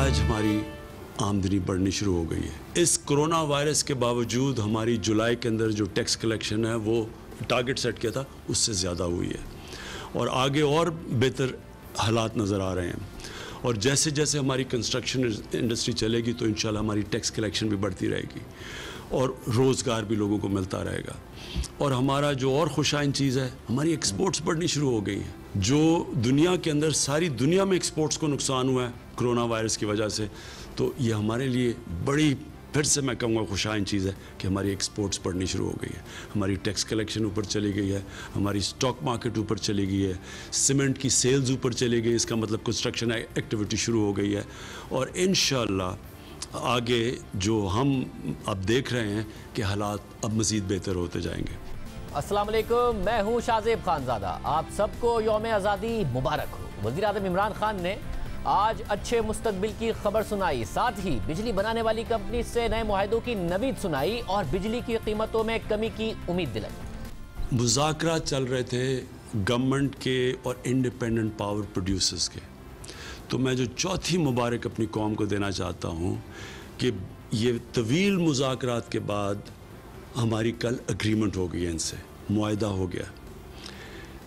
आज हमारी आमदनी बढ़नी शुरू हो गई है। इस कोरोना वायरस के बावजूद हमारी जुलाई के अंदर जो टैक्स कलेक्शन है वो टारगेट सेट किया था उससे ज़्यादा हुई है और आगे और बेहतर हालात नज़र आ रहे हैं। और जैसे जैसे हमारी कंस्ट्रक्शन इंडस्ट्री चलेगी तो इंशाल्लाह हमारी टैक्स कलेक्शन भी बढ़ती रहेगी और रोज़गार भी लोगों को मिलता रहेगा। और हमारा जो और खुशाइन चीज़ है, हमारी एक्सपोर्ट्स बढ़नी शुरू हो गई हैं। जो दुनिया के अंदर सारी दुनिया में एक्सपोर्ट्स को नुकसान हुआ है कोरोना वायरस की वजह से, तो ये हमारे लिए बड़ी, फिर से मैं कहूँगा, खुशाइन चीज़ है कि हमारी एक्सपोर्ट्स बढ़नी शुरू हो गई है, हमारी टैक्स कलेक्शन ऊपर चली गई है, हमारी स्टॉक मार्केट ऊपर चली गई है, सीमेंट की सेल्स ऊपर चली गई, इसका मतलब कंस्ट्रक्शन एक्टिविटी शुरू हो गई है। और इंशाल्लाह आगे जो हम अब देख रहे हैं कि हालात अब मज़ीद बेहतर होते जाएंगे। अस्सलाम वालेकुम, मैं हूँ शाहजेब खानज़ादा। आप सबको यौम आज़ादी मुबारक हो। वज़ीर आज़म इमरान खान ने आज अच्छे मुस्तकबिल की खबर सुनाई, साथ ही बिजली बनाने वाली कंपनी से नए मुआहदों की नवीद सुनाई और बिजली की कीमतों में कमी की उम्मीद दिलाई। मुज़ाकरात चल रहे थे गवर्नमेंट के और इंडिपेंडेंट पावर प्रोड्यूसर्स के, तो मैं जो चौथी मुबारक अपनी कौम को देना चाहता हूँ कि ये तवील मुज़ाकरात के बाद हमारी कल एग्रीमेंट हो गई है, इनसे मुआहदा हो गया।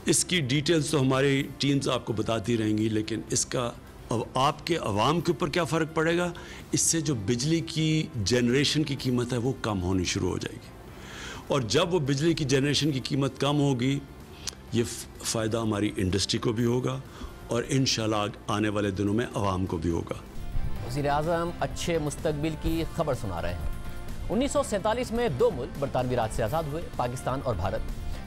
इसकी डिटेल्स तो हमारी टीम्स आपको बताती रहेंगी, लेकिन इसका अब आपके अवाम के ऊपर क्या फ़र्क पड़ेगा, इससे जो बिजली की जनरेशन की कीमत है वो कम होनी शुरू हो जाएगी। और जब वो बिजली की जनरेशन की कीमत कम होगी, ये फ़ायदा हमारी इंडस्ट्री को भी होगा और इंशाल्लाह आने वाले दिनों में अवाम को भी होगा। वज़ीर आज़म अच्छे मुस्तकबिल की खबर सुना रहे हैं। 1947 में दो मुल्क बरतानवी राज से आज़ाद हुए, पाकिस्तान और भारत।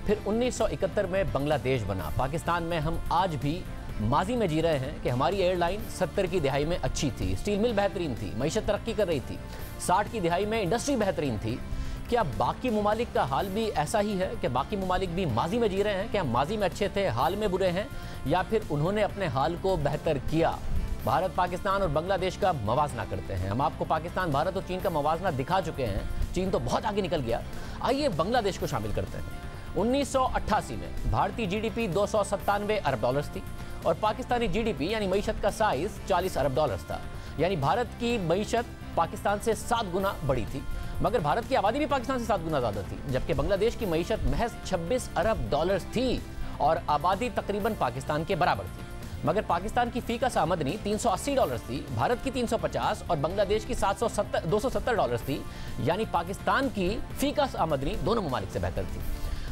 फिर 1971 में बांग्लादेश बना। पाकिस्तान में हम आज भी माजी में जी रहे हैं कि हमारी एयरलाइन 70 की दिहाई में अच्छी थी, स्टील मिल बेहतरीन थी, मईशत तरक्की कर रही थी, 60 की दिहाई में इंडस्ट्री बेहतरीन थी। क्या बाकी ममालिक का हाल भी ऐसा ही है कि बाकी ममालिक भी माजी में जी रहे हैं? क्या हम माजी में अच्छे थे, हाल में बुरे हैं, या फिर उन्होंने अपने हाल को बेहतर किया? भारत, पाकिस्तान और बांग्लादेश का मवाजना करते हैं। हम आपको पाकिस्तान, भारत और चीन का मवाजना दिखा चुके हैं। चीन तो बहुत आगे निकल गया। आइए बांग्लादेश को शामिल करते हैं। 1988 में भारतीय जीडीपी 297 अरब डॉलर्स थी और पाकिस्तानी जीडीपी यानी मईशत का साइज 40 अरब डॉलर्स था। यानी भारत की मईशत पाकिस्तान से 7 गुना बड़ी थी, मगर भारत की आबादी भी पाकिस्तान से 7 गुना ज़्यादा थी। जबकि बांग्लादेश की मईशत महज 26 अरब डॉलर्स थी और आबादी तकरीबन पाकिस्तान के बराबर थी। मगर पाकिस्तान की फीकस आमदनी 380 डॉलर्स थी, भारत की 350 और बांग्लादेश की 270 डॉलर्स थी। यानी पाकिस्तान की फीकस आमदनी दोनों ममालिक से बेहतर थी।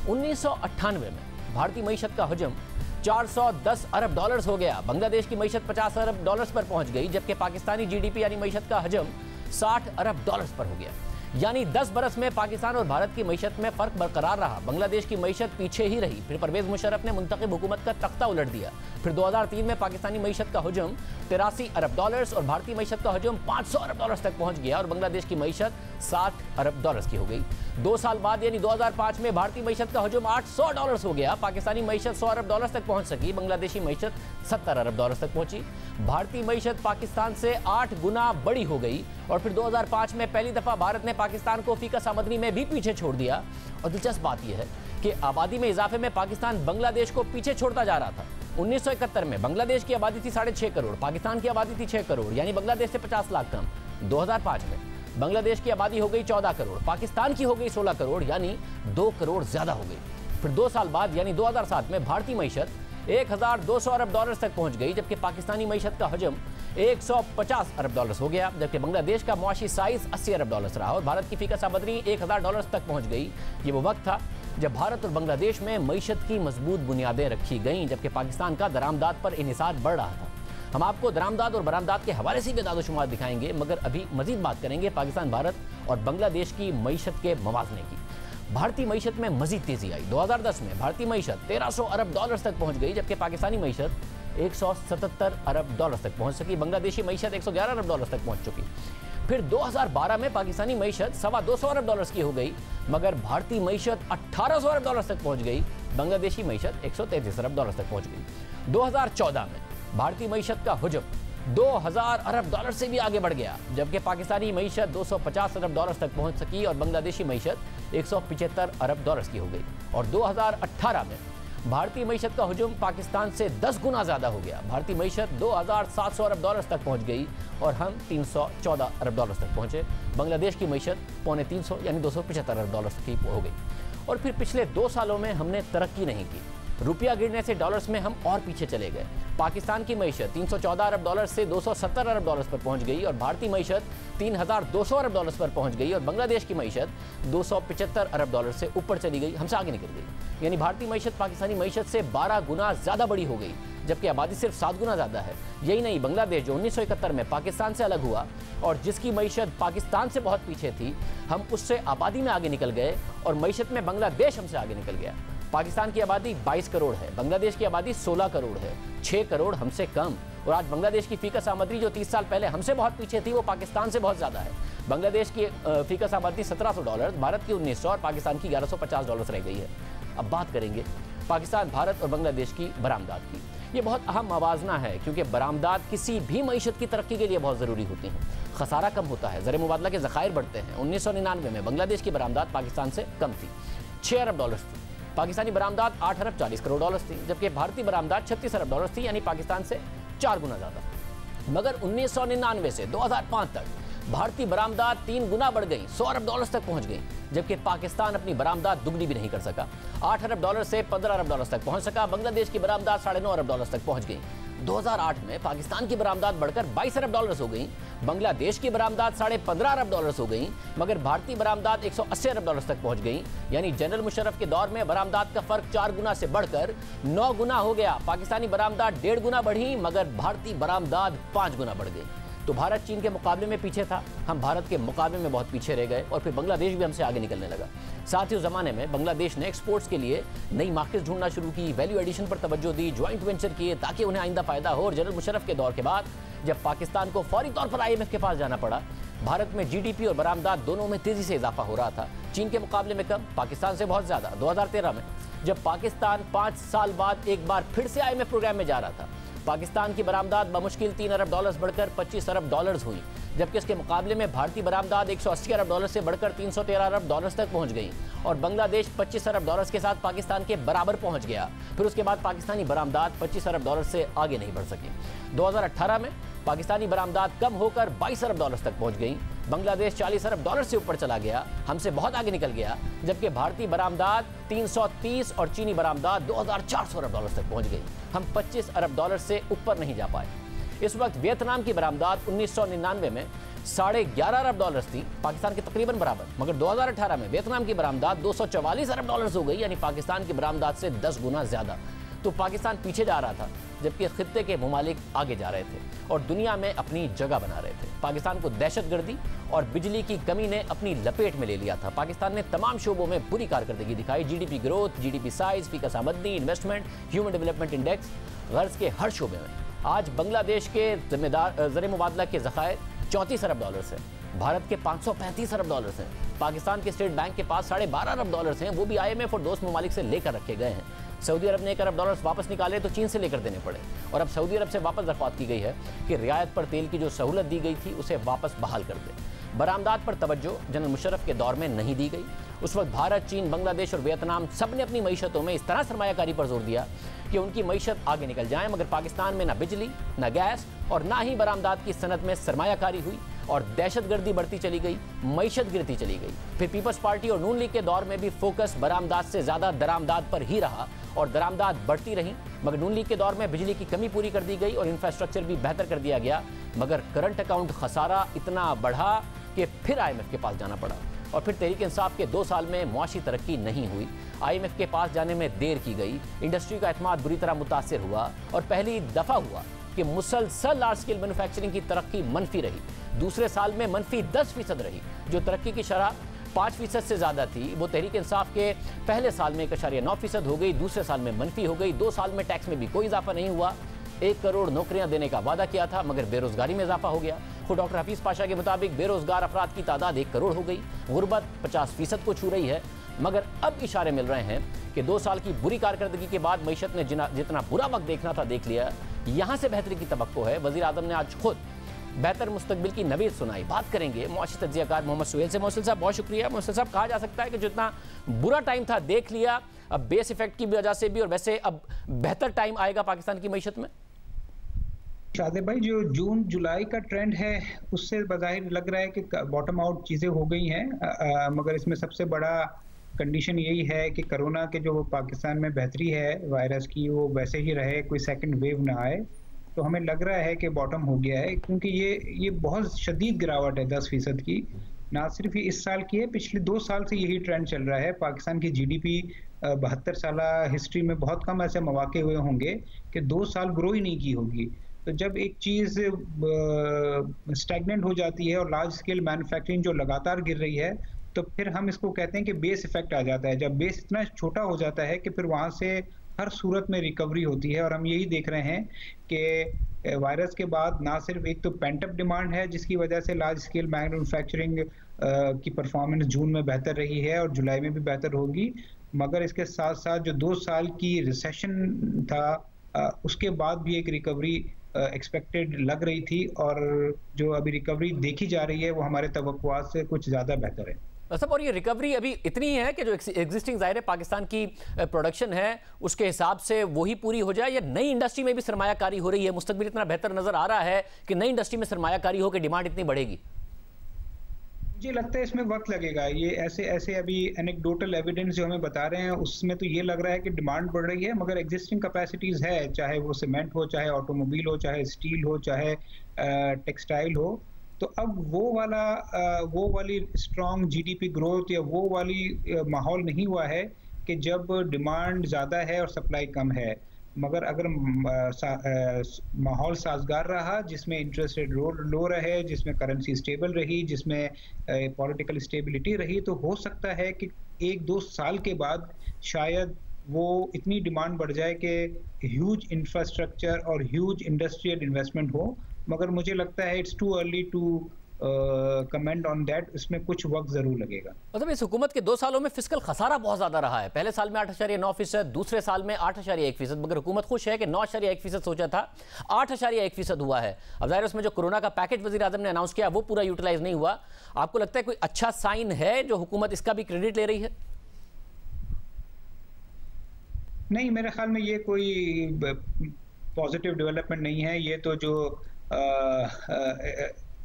1998 में भारतीय मईशत का हजम 410 अरब डॉलर्स हो गया। बांग्लादेश की मईशत 50 अरब डॉलर्स पर पहुंच गई, जबकि पाकिस्तानी जीडीपी यानी मईशत का हजम 60 अरब डॉलर्स पर हो गया। यानी 10 बरस में पाकिस्तान और भारत की मईशत में फ़र्क बरकरार रहा। बांग्लादेश की मईशत पीछे ही रही। फिर परवेज़ मुशर्रफ ने मुंतखब हुकूमत का तख्ता उलट दिया। फिर 2003 में पाकिस्तानी मईशत का हजम 83 अरब डॉलर्स और भारतीय मईशत का हजम 500 अरब डॉलर्स तक पहुंच गया और बांग्लादेश की मईशत 60 अरब डॉलर्स की हो गई। 2 साल बाद यानी 2005 में भारतीय मईशत का हजम 800 डॉलर्स हो गया। पाकिस्तानी मईशत 100 अरब डॉलर्स तक पहुंच सकी, बांग्लादेशी मईशत 70 अरब डॉलर्स तक पहुंची। भारतीय मईशत पाकिस्तान से 8 गुना बड़ी हो गई और फिर 2005 में पहली दफ़ा भारत ने पाकिस्तान को फीकस आमदनी में भी पीछे छोड़ दिया। और दिलचस्प बात यह है कि आबादी में इजाफे में पाकिस्तान बांग्लादेश को पीछे छोड़ता जा रहा था। 1971 में बांग्लादेश की आबादी थी 6.5 करोड़, पाकिस्तान की आबादी थी 6 करोड़, यानी बांग्लादेश से 50 लाख कम। 2005 में बांग्लादेश की आबादी हो गई 14 करोड़, पाकिस्तान की हो गई 16 करोड़, यानी 2 करोड़ ज़्यादा हो गई। फिर 2 साल बाद यानी 2007 में भारतीय मईशत 1200 अरब डॉलर्स तक पहुंच गई, जबकि पाकिस्तानी मईशत का हजम 150 अरब डॉलर्स हो गया। जबकि बांग्लादेश का मुआशी साइज 80 अरब डॉलर्स रहा और भारत की फीकस आमदनी 1000 डॉलर्स तक पहुंच गई। ये वो वक्त था जब भारत और बांग्लादेश में मईशत की मजबूत बुनियादें रखी गईं, जबकि पाकिस्तान का दरामदाद पर इन्हिसार बढ़ रहा था। हम आपको दरामदाद और बरामदाद के हवाले से भी दादोशुमार दिखाएंगे, मगर अभी मजीद बात करेंगे पाकिस्तान, भारत और बांग्लादेश की मईशत के मवाजने की। भारतीय मईशत में मजीद तेजी आई। 2010 में भारतीय मईशत 1300 अरब डॉलर्स तक पहुंच गई, जबकि पाकिस्तानी मईशत 177 अरब डॉलर्स तक पहुंच सकी। बांग्लादेशी मईशत 111 अरब डॉलर्स तक पहुंच चुकी। फिर 2012 में पाकिस्तानी मईशत 225 अरब डॉलर्स की हो गई, मगर भारतीय मईशत 1800 अरब डॉलर्स तक पहुंच गई। बांग्लादेशी मईशत 133 अरब डॉलर्स तक पहुंच गई। 2014 में भारतीय मईशत का हुजम 2000 अरब डॉलर से भी आगे बढ़ गया, जबकि पाकिस्तानी मईशत 250 अरब डॉलर तक पहुंच सकी और बांग्लादेशी मईशत 175 अरब डॉलर की हो गई। और 2018 में भारतीय मीशत का हुजूम पाकिस्तान से 10 गुना ज़्यादा हो गया। भारतीय मीशत 2,700 अरब डॉलर्स तक पहुंच गई और हम 314 अरब डॉलर्स तक पहुंचे। बांग्लादेश की मीशत 250 यानी 275 अरब डॉलर्स की हो गई। और फिर पिछले 2 सालों में हमने तरक्की नहीं की। रुपया गिरने से डॉलर्स में हम और पीछे चले गए। पाकिस्तान की मीशत 314 अरब डॉलर से 270 अरब डॉलर्स पर पहुंच गई और भारतीय मीशत 3,200 अरब डॉलर्स पर पहुंच गई और बांग्लादेश की मीशत 275 अरब डॉलर से ऊपर चली गई, हमसे आगे निकल गई। यानी भारतीय मीशत पाकिस्तानी मीशत से 12 गुना ज़्यादा बड़ी हो गई, जबकि आबादी सिर्फ 7 गुना ज़्यादा है। यही नहीं, बांग्लादेश जो 1971 में पाकिस्तान से अलग हुआ और जिसकी मीशत पाकिस्तान से बहुत पीछे थी, हम उससे आबादी में आगे निकल गए और मीशत में बांग्लादेश हमसे आगे निकल गया। पाकिस्तान की आबादी 22 करोड़ है, बांग्लादेश की आबादी 16 करोड़ है, 6 करोड़ हमसे कम। और आज बांग्लादेश की फीकस आमदनी जो 30 साल पहले हमसे बहुत पीछे थी, वो पाकिस्तान से बहुत ज़्यादा है। बांग्लादेश की फीकस आमदनी $1,700, भारत की 1900 और पाकिस्तान की $1,150 रह गई है। अब बात करेंगे पाकिस्तान, भारत और बांग्लादेश की बरामदात की। ये बहुत अहम मवाजना है क्योंकि बरामदात किसी भी मईशत की तरक्की के लिए बहुत ज़रूरी होती हैं। खसारा कम होता है, ज़र मुबादला के ज़खायर बढ़ते हैं। 1999 में बांग्लादेश की बरामदात पाकिस्तान से कम थी, 6 अरब डॉलर्स थी। पाकिस्तानी बरामदात 8 अरब 40 करोड़ डॉलर्स थी, जबकि भारतीय बरामदात 36 अरब डॉलर्स थी, यानी पाकिस्तान से 4 गुना ज़्यादा। मगर 1999 से 2005 तक भारतीय बरामदात 3 गुना बढ़ गई, 100 अरब डॉलर्स तक पहुंच गई, जबकि पाकिस्तान अपनी बरामदात दुगनी भी नहीं कर सका। 8 अरब डॉलर से 15 अरब डॉलर तक पहुंच सका। बांग्लादेश की बरामदात 9.5 अरब डॉलर तक पहुंच गई। 2008 में पाकिस्तान की बरामदात बढ़कर 22 अरब डॉलर्स हो गई, बांग्लादेश की बरामदात 15.5 अरब डॉलर्स हो गई, मगर भारतीय बरामदात 180 अरब डॉलर्स तक पहुंच गई। यानी जनरल मुशर्रफ के दौर में बरामदात का फर्क 4 गुना से बढ़कर 9 गुना हो गया। पाकिस्तानी बरामदात 1.5 गुना बढ़ी, मगर भारतीय बरामदात 5 गुना बढ़ गई। तो भारत चीन के मुकाबले में पीछे था, हम भारत के मुकाबले में बहुत पीछे रह गए और फिर बांग्लादेश भी हमसे आगे निकलने लगा। साथ ही उस ज़माने में बांग्लादेश ने एक्सपोर्ट्स के लिए नई मार्केट्स ढूंढना शुरू की, वैल्यू एडिशन पर तवज्जो दी, जॉइंट वेंचर किए ताकि उन्हें आइंदा फ़ायदा हो। और जनरल मुशर्रफ के दौर के बाद जब पाकिस्तान को फौरी तौर पर IMF के पास जाना पड़ा, भारत में GDP और बरामदात दोनों में तेज़ी से इजाफा हो रहा था। चीन के मुकाबले में कम, पाकिस्तान से बहुत ज़्यादा। 2013 में जब पाकिस्तान 5 साल बाद एक बार फिर से IMF प्रोग्राम में जा रहा था, पाकिस्तान की बरामदात बमुश्किल 3 अरब डॉलर्स बढ़कर 25 अरब डॉलर्स हुई, जबकि इसके मुकाबले में भारतीय बरामदात 180 अरब डॉलर से बढ़कर 313 अरब डॉलर्स तक पहुंच गई और बांग्लादेश 25 अरब डॉलर्स के साथ पाकिस्तान के बराबर पहुंच गया। फिर उसके बाद पाकिस्तानी बरामदात 25 अरब डॉलर से आगे नहीं बढ़ सकी। 2018 में पाकिस्तानी बरामदात कम होकर 22 अरब डॉलर्स तक पहुंच गई। बांग्लादेश 40 अरब डॉलर से ऊपर चला गया, हमसे बहुत आगे निकल गया, जबकि भारतीय बरामदात 330 और चीनी बरामदात 2400 अरब डॉलर तक पहुंच गई। हम 25 अरब डॉलर से ऊपर नहीं जा पाए। इस वक्त वियतनाम की बरामदात 1999 में 11.5 अरब डॉलर्स थी, पाकिस्तान के तकरीबन बराबर, मगर 2018 में वियतनाम की बरामदात 244 अरब डॉलर्स हो गई, यानी पाकिस्तान की बरामदात से 10 गुना ज़्यादा। तो पाकिस्तान पीछे जा रहा था, जबकि खित्ते के ममालिक आगे जा रहे थे और दुनिया में अपनी जगह बना रहे थे। पाकिस्तान को दहशतगर्दी और बिजली की कमी ने अपनी लपेट में ले लिया था। पाकिस्तान ने तमाम शोबों में बुरी कारकर्दगी दिखाई, GDP growth, GDP size, faeces आमदनी, इन्वेस्टमेंट, ह्यूमन डेवलपमेंट इंडेक्स, गर्ज के हर शोबे में। आज बांग्लादेश के जिम्मेदार ज़र मुबादला के ज़खायर 34 अरब डॉलर्स हैं, भारत के 535 अरब डॉलर्स हैं, पाकिस्तान के स्टेट बैंक के पास 12.5 अरब डॉलर्स हैं, वो भी IMF और दोस्त ममालिक से लेकर रखे गए हैं। सऊदी अरब ने 1 अरब डॉलर्स वापस निकाले तो चीन से लेकर देने पड़े और अब सऊदी अरब से वापस दरख्वास्त की गई है कि रियायत पर तेल की जो सहूलत दी गई थी उसे वापस बहाल कर दे। बरामदात पर तवज्जो जनरल मुशर्रफ के दौर में नहीं दी गई। उस वक्त भारत, चीन, बांग्लादेश और वियतनाम सब ने अपनी मईशतों में इस तरह सरमायाकारी पर जोर दिया कि उनकी मईशत आगे निकल जाए, मगर पाकिस्तान में ना बिजली, ना गैस और ना ही बरामदात की सनत में सरमायाकारी हुई और दहशतगर्दी बढ़ती चली गई, मईशत गिरती चली गई। फिर पीपल्स पार्टी और नून लीग के दौर में भी फोकस बरामदात से ज़्यादा दरामदात पर ही रहा और दरामदात बढ़ती रही, मगर नून लीग के दौर में बिजली की कमी पूरी कर दी गई और इंफ्रास्ट्रक्चर भी बेहतर कर दिया गया, मगर करंट अकाउंट खसारा इतना बढ़ा कि फिर IMF के पास जाना पड़ा। और फिर तहरीक इंसाफ के 2 साल में मुआशी तरक्की नहीं हुई, IMF के पास जाने में देर की गई, इंडस्ट्री का एतमाद बुरी तरह मुतासिर हुआ और पहली दफ़ा हुआ कि मुसलसल लार्ज स्केल मैन्युफैक्चरिंग की तरक्की मनफी रही। दूसरे साल में मनफी 10% रही। जो तरक्की की शरह 5% से ज़्यादा थी, वो तहरीक इंसाफ के पहले साल में 1.9% हो गई, दूसरे साल में मनफी हो गई। 2 साल में टैक्स में भी कोई इजाफा नहीं हुआ। 1 करोड़ नौकरियां देने का वादा किया था, मगर बेरोजगारी में इजाफा हो गया। खुद डॉक्टर हफीज़ पाशा के मुताबिक बेरोजगार अफराद की तादाद 1 करोड़ हो गई। गुर्बत 50% को छू रही है, मगर अब इशारे मिल रहे हैं कि 2 साल की बुरी कारकर्दगी के बाद मईशत ने जितना बुरा वक्त देखना था देख लिया। यहाँ से बेहतरी की तवक्को है। वज़ीर आज़म ने आज खुद बेहतर मुस्तकबिल की नवीद सुनाई। बात करेंगे मुआशी तज्जियाकार मोहम्मद सुहेल से। मोहसिन साहब बहुत शुक्रिया। मोहसिन साहब, कहा जा सकता है कि जो इतना बुरा टाइम था देख लिया, अब बेस इफेक्ट की वजह से भी, और वैसे अब बेहतर टाइम आएगा पाकिस्तान की मईशत में? शादिब भाई, जो जून जुलाई का ट्रेंड है उससे बज़ाहिर लग रहा है कि बॉटम आउट चीज़ें हो गई हैं, मगर इसमें सबसे बड़ा कंडीशन यही है कि कोरोना के जो पाकिस्तान में बेहतरी है वायरस की, वो वैसे ही रहे, कोई सेकंड वेव ना आए। तो हमें लग रहा है कि बॉटम हो गया है, क्योंकि ये बहुत शदीद गिरावट है 10% की। ना सिर्फ ये इस साल की है, पिछले 2 साल से यही ट्रेंड चल रहा है। पाकिस्तान की जीडीपी 72 साल हिस्ट्री में बहुत कम ऐसे मौके हुए होंगे कि 2 साल ग्रो ही नहीं की होगी। तो जब एक चीज़ स्टैग्नेंट हो जाती है और लार्ज स्केल मैन्युफैक्चरिंग जो लगातार गिर रही है, तो फिर हम इसको कहते हैं कि बेस इफेक्ट आ जाता है। जब बेस इतना छोटा हो जाता है कि फिर वहाँ से हर सूरत में रिकवरी होती है। और हम यही देख रहे हैं कि वायरस के बाद ना सिर्फ एक तो पेंट अप डिमांड है, जिसकी वजह से लार्ज स्केल मैन्युफैक्चरिंग की परफॉर्मेंस जून में बेहतर रही है और जुलाई में भी बेहतर होगी, मगर इसके साथ साथ जो 2 साल की रिसेशन था, उसके बाद भी एक रिकवरी एक्सपेक्टेड लग रही थी, और जो अभी रिकवरी देखी जा रही है वो हमारे तवक्कुआत से कुछ ज़्यादा बेहतर है। सब, और ये रिकवरी अभी इतनी है कि जो एग्जिस्टिंग ज़ाहिर है पाकिस्तान की प्रोडक्शन है उसके हिसाब से वही पूरी हो जाए, या नई इंडस्ट्री में भी सरमायाकारी हो रही है? मुस्तकबिल इतना बेहतर नजर आ रहा है कि नई इंडस्ट्री में सरमायाकारी हो के डिमांड इतनी बढ़ेगी? मुझे लगता है इसमें वक्त लगेगा। ये ऐसे अभी एनेक्डोटल एविडेंस जो हमें बता रहे हैं उसमें तो ये लग रहा है कि डिमांड बढ़ रही है, मगर एग्जिस्टिंग कैपेसिटीज है, चाहे वो सीमेंट हो, चाहे ऑटोमोबाइल हो, चाहे स्टील हो, चाहे टेक्सटाइल हो। तो अब वो वाली स्ट्रॉन्ग जीडीपी ग्रोथ या वो वाली माहौल नहीं हुआ है कि जब डिमांड ज़्यादा है और सप्लाई कम है। मगर अगर माहौल साजगार रहा, जिसमें इंटरेस्ट रेट लो रहे, जिसमें करेंसी स्टेबल रही, जिसमें पॉलिटिकल स्टेबिलिटी रही, तो हो सकता है कि 1-2 साल के बाद शायद वो इतनी डिमांड बढ़ जाए कि ह्यूज इंफ्रास्ट्रक्चर और ह्यूज इंडस्ट्रियल इन्वेस्टमेंट हो। मगर मुझे लगता है it's too early to comment on that, इसमें कुछ वक्त जरूर लगेगा। मतलब इस हुकूमत के 2 सालों में फिस्कल खसारा बहुत ज्यादा रहा है। पहले साल में 8.9%, दूसरे साल में 8.1%, मगर हुकूमत खुश है कि 9.1% सोचा था, 8.1% हुआ है। अब जाहिर उसमें जो कोरोना का पैकेज वज़ीर आज़म ने अनाउंस किया वो पूरा यूटिलाइज नहीं हुआ। आपको लगता है कोई अच्छा साइन है जो हुकूमत इसका भी क्रेडिट ले रही है? नहीं, मेरे ख्याल में ये कोई पॉजिटिव डेवलपमेंट नहीं है। ये तो जो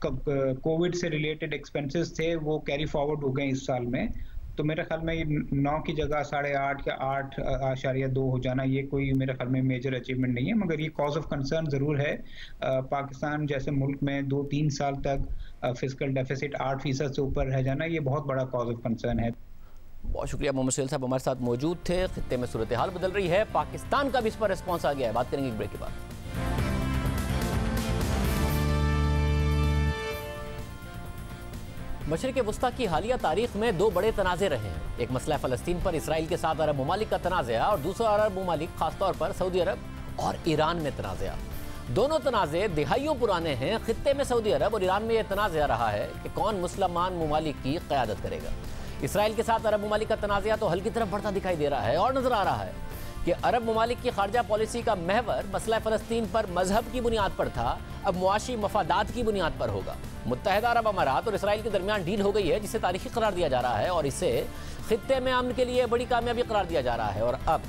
कोविड से रिलेटेड एक्सपेंसेस थे वो कैरी फॉरवर्ड हो गए इस साल में। तो मेरे ख्याल में ये 9 की जगह 8.5 या 8.2 हो जाना, ये कोई मेरे ख्याल में मेजर अचीवमेंट नहीं है। मगर ये कॉज ऑफ कंसर्न ज़रूर है। पाकिस्तान जैसे मुल्क में 2-3 साल तक फिस्कल डेफिसिट 8% से ऊपर रह जाना, ये बहुत बड़ा कॉज ऑफ कंसर्न है। बहुत शुक्रिया। मोहम्मद सुहेल साहब हमारे साथ मौजूद थे। खित्ते में सूरत हाल बदल रही है, पाकिस्तान का भी इस पर रिस्पॉन्स आ गया है। बात करेंगे एक ब्रेक के बाद। मशरिक़ वस्ता की हालिया तारीख में 2 बड़े तनाज़े रहे हैं। एक मसला फ़लस्तीन पर इसराइल के साथ अरब ममालिक का तनाज़ा, और दूसरा अरब ममालिक खासतौर पर सऊदी अरब और ईरान में तनाज़ा। दोनों तनाज़े दिहाइयों पुराने हैं। खित्ते में सऊदी अरब और ईरान में यह तनाज़ा रहा है कि कौन मुसलमान ममालिक की क़यादत करेगा। इसराइल के साथ अरब ममालिक का तनाज़ा तो हल की तरफ बढ़ता दिखाई दे रहा है, और नज़र आ रहा है कि अरब ममालिक की खारजा पॉलिसी का महवर मसला फ़लस्तीन पर मजहब की बुनियाद पर था, अब मुआशी मफादात की बुनियाद पर होगा। मुत्तहिदा अरब अमारात और इसराइल के दरमियान डील हो गई है, जिसे तारीखी करार दिया जा रहा है और इसे खित्ते में अमन के लिए बड़ी कामयाबी करार दिया जा रहा है। और अब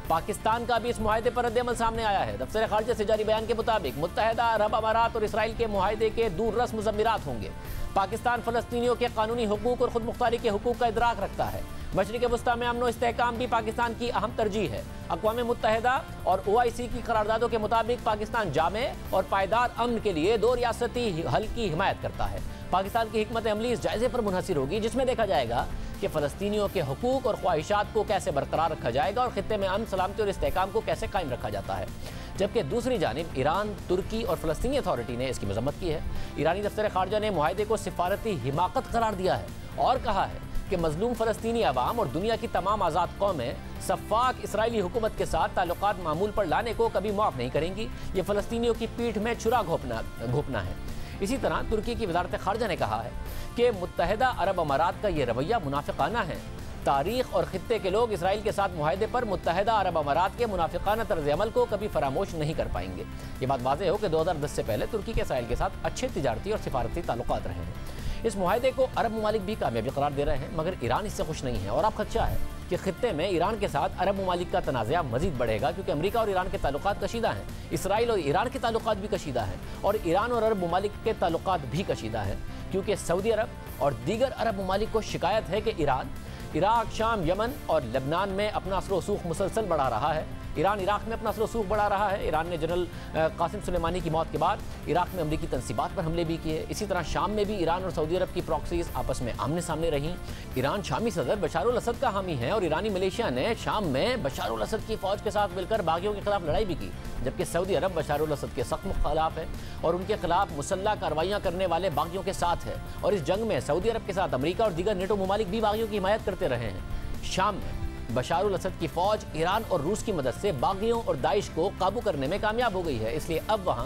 पाकिस्तान का भी इस मुआहदे पर रद्द-ए-अमल सामने आया है। दफ्तर खारजा से जारी बयान के मुताबिक मुत्तहिदा अरब अमारात और इसराइल के मुआहदे के दूररस मुज़म्मिरात होंगे। पाकिस्तान फ़लस्तीनियों के कानूनी हुकूक और खुद मुख्तारी के हुकूक का इदराक रखता है। मशरिक़ वस्ता में अमन व इस्तेहकाम भी पाकिस्तान की अहम तरजीह है। अक़वाम मुत्तहिदा और OIC की करारदादों के मुताबिक पाकिस्तान जामे और पायदार अमन के लिए 2 रियासती हल की हिमायत करता है। पाकिस्तान की हिकमत अमली इस जायज़े पर मुनहसर होगी, जिसमें देखा जाएगा कि फ़लस्तीनियों के हुकूक और ख्वाहिशात को कैसे बरकरार रखा जाएगा और खित्ते में अमन, सलामती और इस्तेहकाम को कैसे कायम रखा जाता है। जबकि दूसरी जानिब ईरान, तुर्की और फ़लस्तीनी अथॉरिटी ने इसकी मजम्मत की है। ईरानी दफ्तर खारजा ने मुआहदे को सिफारती हिमाकत करार दिया है और कहा है कि मजलूम फ़लस्तीनी अवाम और दुनिया की तमाम आज़ाद कौमें सफ़ाक इसराइली हुकूमत के साथ ताल्लुकात मामूल पर लाने को कभी माफ़ नहीं करेंगी। ये फ़लस्तीनियों की पीठ में छुरा घोंपना है। इसी तरह तुर्की की वज़ारत खारजा ने कहा है कि मुत्तहिदा अरब अमारात का ये रवैया मुनाफिकाना है। तारीख और खित्ते के लोग इसराइल के साथ मुआहदे पर मुत्तहिदा अरब अमारात के मुनाफिकाना तर्ज अमल को कभी फरामोश नहीं कर पाएंगे। ये बात वाज़ेह हो कि 2010 से पहले तुर्की के इसराइल के साथ अच्छे तिजारती और सिफारती ताल्लुकात रहे हैं। इस मुआहदे को अरब ममालिक भी कामयाबी करार दे रहे हैं, मगर ईरान इससे खुश नहीं है और अब खदशा है कि खित्ते में ईरान के साथ अरब ममालिक का तनाज़ा मजीद बढ़ेगा, क्योंकि अमेरिका और ईरान के ताल्लुकात कशीदा हैं, इसराइल और ईरान के ताल्लुकात भी कशीदा हैं और ईरान और अरब ममालिक के ताल्लुकात भी कशीदा हैं, क्योंकि सऊदी अरब और दीगर अरब ममालिक को शिकायत है कि ईरान इराक, शाम, यमन और लेबनान में अपना असर रसूख मुसलसल बढ़ा रहा है। ईरान इराक में अपना असर रसूख बढ़ा रहा है। ईरान ने जनरल कासिम सुलेमानी की मौत के बाद इराक में अमरीकी तंसीबात पर हमले भी किए। इसी तरह शाम में भी ईरान और सऊदी अरब की प्रॉक्सीज आपस में आमने सामने रहीं। ईरान शामी सदर बशारुल असद का हामी है और ईरानी मिलिशिया ने शाम में बशारुल असद की फौज के साथ मिलकर बागियों के खिलाफ लड़ाई भी की, जबकि सऊदी अरब बशारुल असद के सख्त मुखालिफ है और उनके खिलाफ मुसल्लह कार्रवाइयाँ करने वाले बागियों के साथ है। और इस जंग में सऊदी अरब के साथ अमरीका और दीगर नेटो ममालिक भी बागियों की हिमायत करते रहे हैं। शाम में बशारुल असद की फौज ईरान और रूस की मदद से बागियों और दाइश को काबू करने में कामयाब हो गई है, इसलिए अब वहां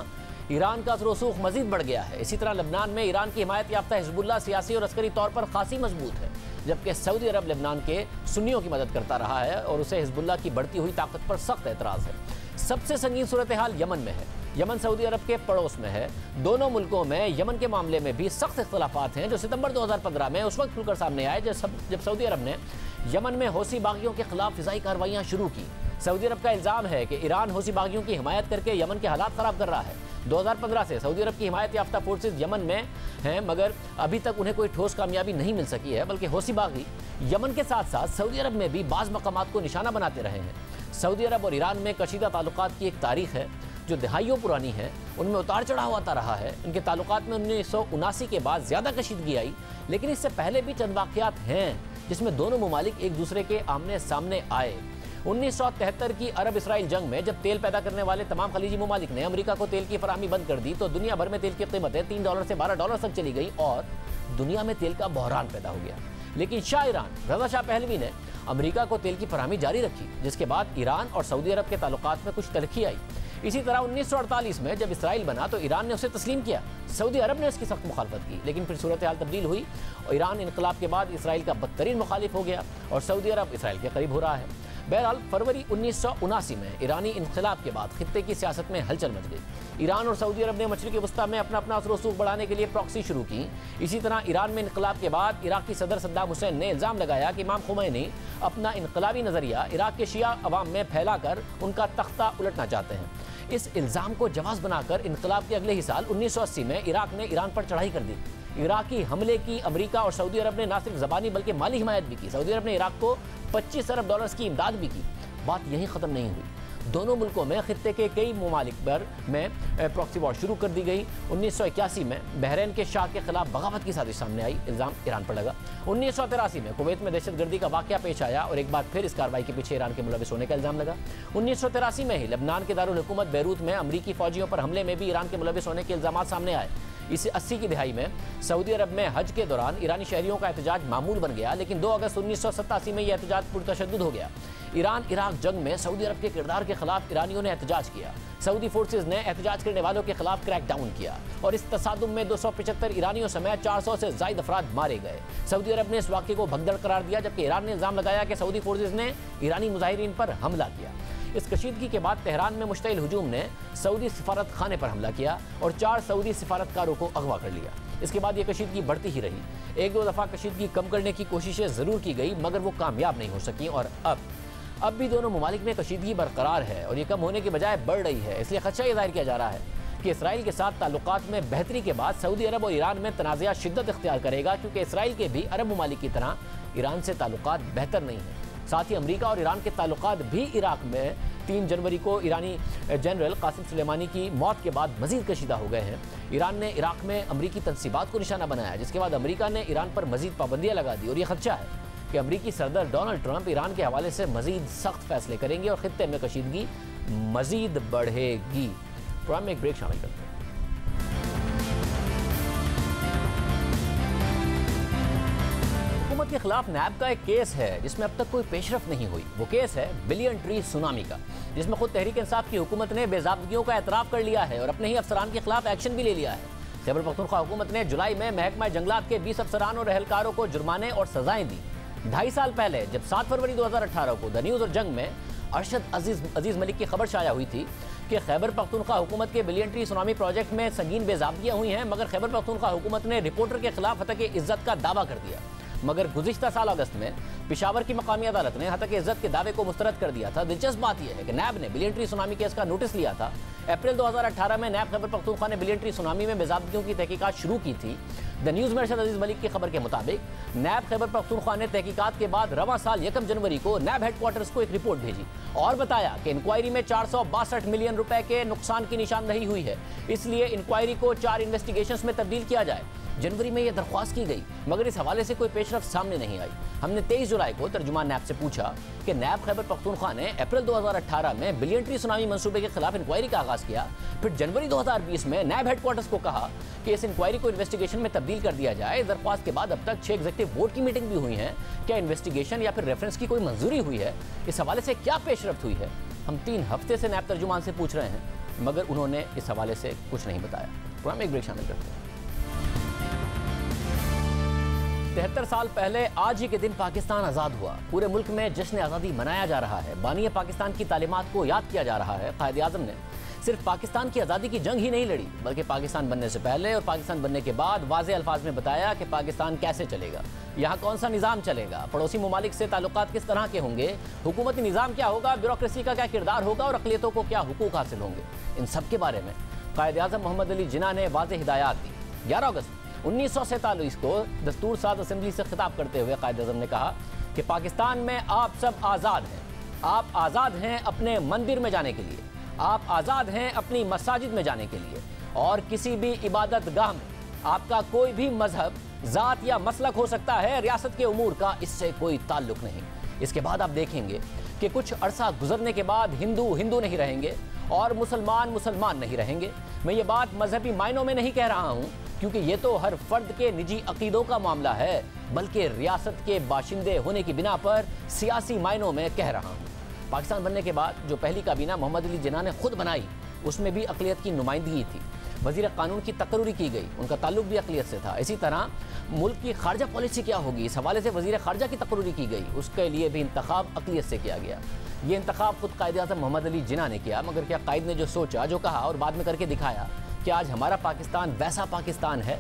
ईरान का रसूख मजीद बढ़ गया है। इसी तरह लेबनान में ईरान की हिमायत याफ्ता हिजबुल्लाह सियासी और अस्करी तौर पर खासी मजबूत है, जबकि सऊदी अरब लेबनान के सुन्नियों की मदद करता रहा है और उसे हिजबुल्लाह की बढ़ती हुई ताकत पर सख्त एतराज़ है। सबसे संगीन सूरत हाल यमन में है। यमन सऊदी अरब के पड़ोस में है। दोनों मुल्कों में यमन के मामले में भी सख्त इख्तलाफात हैं, जो सितंबर 2015 में उस वक्त खुलकर सामने आए जब सऊदी अरब ने यमन में हौसी बागियों के खिलाफ फिजाई कार्रवाइयाँ शुरू की। सऊदी अरब का इल्ज़ाम है कि ईरान हौसी बागियों की हिमायत करके यमन के हालात ख़राब कर रहा है। 2015 से सऊदी अरब की हिमायत याफ्ता फोर्सेज यमन में हैं, मगर अभी तक उन्हें कोई ठोस कामयाबी नहीं मिल सकी है, बल्कि हौसी बागी यमन के साथ साथ सऊदी अरब में भी बाज़ मकामात को निशाना बनाते रहे हैं। सऊदी अरब और ईरान में कशीदा ताल्लुकात की एक तारीख है जो दहाइयों पुरानी है, उनमें उतार चढ़ाव आता रहा है। इनके ताल्लुकात में 1979 के बाद ज़्यादा कशीदगी आई, लेकिन इससे पहले भी चंद वाक़यात हैं जिसमें दोनों ममालिक एक दूसरे के आमने सामने आए। 1973 की अरब इसराइल जंग में जब तेल पैदा करने वाले तमाम खलीजी ममालिक ने अमेरिका को तेल की फराहमी बंद कर दी, तो दुनिया भर में तेल की कीमतें $3 से $12 तक चली गई और दुनिया में तेल का बहरान पैदा हो गया। लेकिन शाह ईरान रज़ा शाह पहलवी ने अमेरिका को तेल की फराहमी जारी रखी, जिसके बाद ईरान और सऊदी अरब के ताल्लुकात में कुछ तलखी आई। इसी तरह 1948 में जब इसराइल बना तो ईरान ने उसे तस्लीम किया, सऊदी अरब ने उसकी सख्त मुखालफत की, लेकिन फिर सूरत हाल तब्दील हुई और ईरान इनकलाब के बाद इसराइल का बदतरीन मुखालिफ हो गया और सऊदी अरब इसराइल के करीब हो रहा है। बहरहाल फरवरी 1979 में ईरानी इनकलाब के बाद खित्ते की सियासत में हलचल मच गई। ईरान और सऊदी अरब ने मशरिक़ी वस्ता में अपना असर रसूख बढ़ाने के लिए प्रॉक्सी शुरू की। इसी तरह ईरान में इनकलाब के बाद इराक़ी सदर सद्दाम हुसैन ने इल्ज़ाम लगाया कि इमाम खुमैनी अपना इनकलाबी नज़रिया इराक़ के शिया अवाम में फैलाकर उनका तख्ता उलटना चाहते हैं। इस इल्ज़ाम को जवाज़ बनाकर इनकलाब के अगले ही साल 1980 में इराक़ ने ईरान पर चढ़ाई कर दी। इराक़ी हमले की अमेरिका और सऊदी अरब ने न सिर्फ ज़बानी बल्कि माली हिमायत भी की। सऊदी अरब ने इराक़ को $25 अरब की इमदाद भी की। बात यहीं ख़त्म नहीं हुई, दोनों मुल्कों में खित्ते के कई ममालिक पर में प्रॉक्सी वॉर शुरू कर दी गई। 1981 में बहरीन के शाह के खिलाफ बगावत की साजिश सामने आई, इल्ज़ाम ईरान पर लगा। 1983 में कुवैत में दहशतगर्दी का वाक़या पेश आया और एक बार फिर इस कार्रवाई के पीछे ईरान के मुलविस होने का इल्ज़ाम लगा। 1983 में ही लेबनान के दारुल हुकूमत बैरूत में अमरीकी फ़ौजियों पर हमले में भी ईरान के मुलविस होने के इल्ज़ाम सामने आए। इस 80 की दिहाई में सऊदी अरब में हज के दौरान ईरानी शहरियों का एहतजाज मामूल बन गया, लेकिन 2 अगस्त 1987 में यह एहतजाज पुरतशद्दुद हो गया। ईरान इराक जंग में सऊदी अरब के किरदार के खिलाफ ईरानियों ने एहतजाज किया। सऊदी फोर्सेज ने एहतजाज करने वालों के खिलाफ क्रैक डाउन किया और इस तसादुम में 275 ईरानियों समेत 400 से ज़ायद अफराद मारे गए। सऊदी अरब ने इस वाक़े को भगदड़ करार दिया, जबकि ईरान ने इल्ज़ाम लगाया कि सऊदी फोर्सेज ने ईरानी मुजाहिरीन पर हमला किया। इस कशीदगी के बाद तेहरान में मुश्तइल हुजूम ने सऊदी सिफारत खाने पर हमला किया और 4 सऊदी सिफारतकारों को अगवा कर लिया। इसके बाद ये कशीदगी बढ़ती ही रही। 1-2 दफ़ा कशीदगी कम करने की कोशिशें ज़रूर की गई, मगर वो कामयाब नहीं हो सकी और अब भी दोनों ममालिक में कशीदगी बरकरार है और ये कम होने के बजाय बढ़ रही है। इसलिए खदशा ये ज़ाहिर किया जा रहा है कि इसराइल के साथ ताल्लुकात में बेहतरी के बाद सऊदी अरब और ईरान में तनाज़ा शिद्दत इख्तियार करेगा, क्योंकि इसराइल के भी अरब ममालिक की तरह ईरान से ताल्लुकात बेहतर नहीं हैं। साथ ही अमेरिका और ईरान के ताल्लुकात भी इराक में 3 जनवरी को ईरानी जनरल कासिम सुलेमानी की मौत के बाद मजीद कशीदा हो गए हैं। ईरान ने इराक में अमरीकी तंसीबात को निशाना बनाया, जिसके बाद अमरीका ने ईरान पर मजीद पाबंदियाँ लगा दी और ये खदशा है कि अमरीकी सदर डोनाल्ड ट्रंप ईरान के हवाले से मजीद सख्त फैसले करेंगे और खित्ते में कशीदगी मजीद बढ़ेगी। प्रोग्राम में एक ब्रेक शामिल करते हैं। हुकूमत के खिलाफ नैब का एक केस है जिसमें अब तक कोई पेशरफ नहीं हुई। वो केस है बिलियन ट्री सुनामी का, जिसमें खुद तहरीक इंसाफ की हुकूमत ने बेज़ाब्तगियों का एतराफ़ कर लिया है और अपने ही अफसरान के खिलाफ एक्शन भी ले लिया है। खैबर पख्तूनख्वा हुकूमत ने जुलाई में महकमा जंगलात के 20 अफसरान और एहलकारों को जुर्माने और सजाएं दी। 2.5 साल पहले जब 7 फरवरी 2018 को द न्यूज़ और जंग में अरशद अजीज मलिक की खबर शाया हुई थी कि खैबर पख्तूनख्वा हुकूमत के बिलियन ट्री सुनामी प्रोजेक्ट में संगीन बेज़ाब्तियां हुई हैं, मगर खैबर पख्तूनख्वा हुकूमत ने रिपोर्टर के खिलाफ हतक इज्जत का दावा कर दिया। मगर गुज़िश्ता साल अगस्त में पेशावर की मकामी अदालत ने हतक इज्जत के दावे को मुस्तरद कर दिया था। दिलचस्प बात यह है कि नैब ने बिलियन ट्री सुनामी केस का नोटिस लिया था। अप्रैल 2018 में नैब खैबर पख्तूनख्वा ने बिलियन ट्री सुनामी में बेज़ाब्तियों की तहकीकात शुरू की थी। द न्यूज़ में अरशद अजीज मलिक की खबर के मुताबिक नैब खैबर पख्तूनख्वा ने तहकीकात के बाद रवां साल 1 जनवरी को नैब हेडक्वार्टर्स को एक रिपोर्ट भेजी और बताया कि इंक्वायरी में 462 मिलियन रुपए के नुकसान की निशानदही हुई है, इसलिए इंक्वायरी को 4 इन्वेस्टिगेशंस में तब्दील किया जाए। जनवरी में यह दरख्वास्त की गई, मगर इस हवाले से कोई पेशरफ्त सामने नहीं आई। हमने 23 जुलाई को तर्जुमान नैब से पूछा कि नैब खैबर पख्तूनख्वा ने अप्रैल 2018 में बिलियन ट्री सुनामी मंसूबे के खिलाफ इंक्वायरी का आगाज किया। फिर जनवरी 2020 में नैब हेडक्वार्टर्स को कहा कि इस इंक्वायरी को इन्वेस्टिगेशन में तब्दील कर दिया जाए। दरख्वास्त के बाद अब तक 6 एग्जीक्यूटिव बोर्ड की मीटिंग भी हुई है। क्या इन्वेस्टिगेशन या फिर रेफरेंस की कोई मंजूरी हुई है? इस हवाले से क्या पेशरफ्त हुई है? हम 3 हफ्ते से नैब तर्जुमान से पूछ रहे हैं, मगर उन्होंने इस हवाले से कुछ नहीं बताया। तो हम एक ब्रेक शामिल करते हैं। 73 साल पहले आज ही के दिन पाकिस्तान आज़ाद हुआ। पूरे मुल्क में जश्न आज़ादी मनाया जा रहा है। बानी पाकिस्तान की तालीमात को याद किया जा रहा है। कायद आज़म ने सिर्फ पाकिस्तान की आज़ादी की जंग ही नहीं लड़ी, बल्कि पाकिस्तान बनने से पहले और पाकिस्तान बनने के बाद वाज़े अल्फाज में बताया कि पाकिस्तान कैसे चलेगा, यहाँ कौन सा निज़ाम चलेगा, पड़ोसी ममालिक से ताल्लुकात किस तरह के होंगे, हुकूमती निज़ाम क्या होगा, ब्यूरोक्रेसी का क्या किरदार होगा और अक़लियतों को क्या हुकूक हासिल होंगे। इन सब के बारे में कायद आज़म मोहम्मद अली जिन्ना ने वाज़े हिदायत दी। 11 अगस्त 1947 को दस्तूर साज असेंबली से खिताब करते हुए कायद आज़म ने कहा कि पाकिस्तान में आप सब आज़ाद हैं। आप आज़ाद हैं अपने मंदिर में जाने के लिए, आप आज़ाद हैं अपनी मसाजिद में जाने के लिए, और किसी भी इबादत गाह में आपका कोई भी मजहब, ज़ात या मसलक हो सकता है, रियासत के उमूर का इससे कोई ताल्लुक नहीं। इसके बाद आप देखेंगे कि कुछ अरसा गुजरने के बाद हिंदू हिंदू नहीं रहेंगे और मुसलमान मुसलमान नहीं रहेंगे। मैं ये बात मजहबी मायनों में नहीं कह रहा हूँ, क्योंकि ये तो हर फर्द के निजी अकीदों का मामला है, बल्कि रियासत के बाशिंदे होने की बिना पर सियासी मायनों में कह रहा हूँ। पाकिस्तान बनने के बाद जो पहली काबीना मोहम्मद अली जिन्ना ने खुद बनाई, उसमें भी अक़लियत की नुमाइंदगी थी। वज़ीर क़ानून की तकर्री की गई, उनका ताल्लुक भी अक़लियत से था। इसी तरह मुल्क की खारजा पॉलिसी क्या होगी, इस हवाले से वज़ीर ख़ारजा की तकर्री की गई, उसके लिए भी इंतखाब अक़लियत से किया गया। ये इंतखाब खुद कायद आज़म मोहम्मद अली जिन्ना ने किया, मगर क्या कायद ने जो सोचा, जो कहा और बाद में करके दिखाया कि आज हमारा पाकिस्तान वैसा पाकिस्तान है।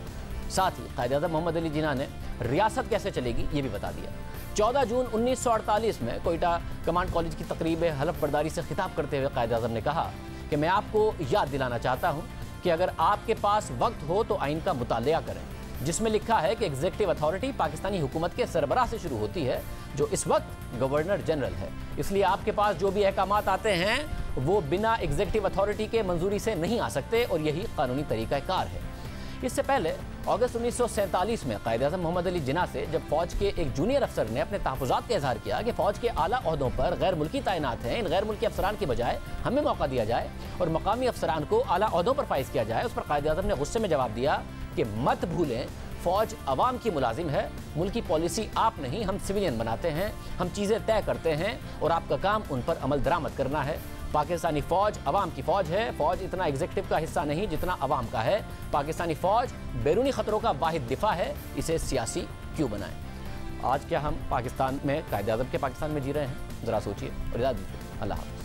साथ ही कायद आज़म मोहम्मद अली जिन्ना ने रियासत कैसे चलेगी ये भी बता दिया। 14 जून 1948 में कोयटा कमांड कॉलेज की तकरीब हलफ बर्दारी से खिताब करते हुए कायद आज़म ने कहा कि मैं आपको याद दिलाना चाहता हूँ कि अगर आपके पास वक्त हो तो आइन का मुतालिया करें, जिसमें लिखा है कि एग्जीक्यूटिव अथॉरिटी पाकिस्तानी हुकूमत के सरबराह से शुरू होती है, जो इस वक्त गवर्नर जनरल है। इसलिए आपके पास जो भी अहकामात आते हैं वो बिना एग्जीक्यूटिव अथॉरिटी के मंजूरी से नहीं आ सकते, और यही कानूनी तरीक़ाकार है। इससे पहले अगस्त 1947 में कायद आज़म मोहम्मद अली जिन्ना से जब फ़ौज के एक जूनियर अफसर ने अपने तहफ़्फ़ुज़ात का इज़हार किया कि फ़ौज के आला ओहदों पर गैर मुल्की तैनात हैं, इन गैर मुल्की अफसरान की बजाय हमें मौका दिया जाए और मकामी अफसरान को आला ओहदों पर फाइज किया जाए, उस पर कायद आज़म ने गुस्से में जवाब दिया कि मत भूलें, फ़ौज अवाम की मुलाजिम है, मुल्की पॉलिसी आप नहीं हम सिविलियन बनाते हैं, हम चीज़ें तय करते हैं और आपका काम उन पर अमल दरामद करना है। पाकिस्तानी फ़ौज अवाम की फ़ौज है, फ़ौज इतना एग्जीक्यूटिव का हिस्सा नहीं जितना अवाम का है। पाकिस्तानी फ़ौज बैरूनी ख़तरों का वाहिद दिफा है, इसे सियासी क्यों बनाएं। आज क्या हम पाकिस्तान में कायद आज़म के पाकिस्तान में जी रहे हैं? ज़रा सोचिए और इजाज़त दीजिए। अल्लाह हाफ़िज़।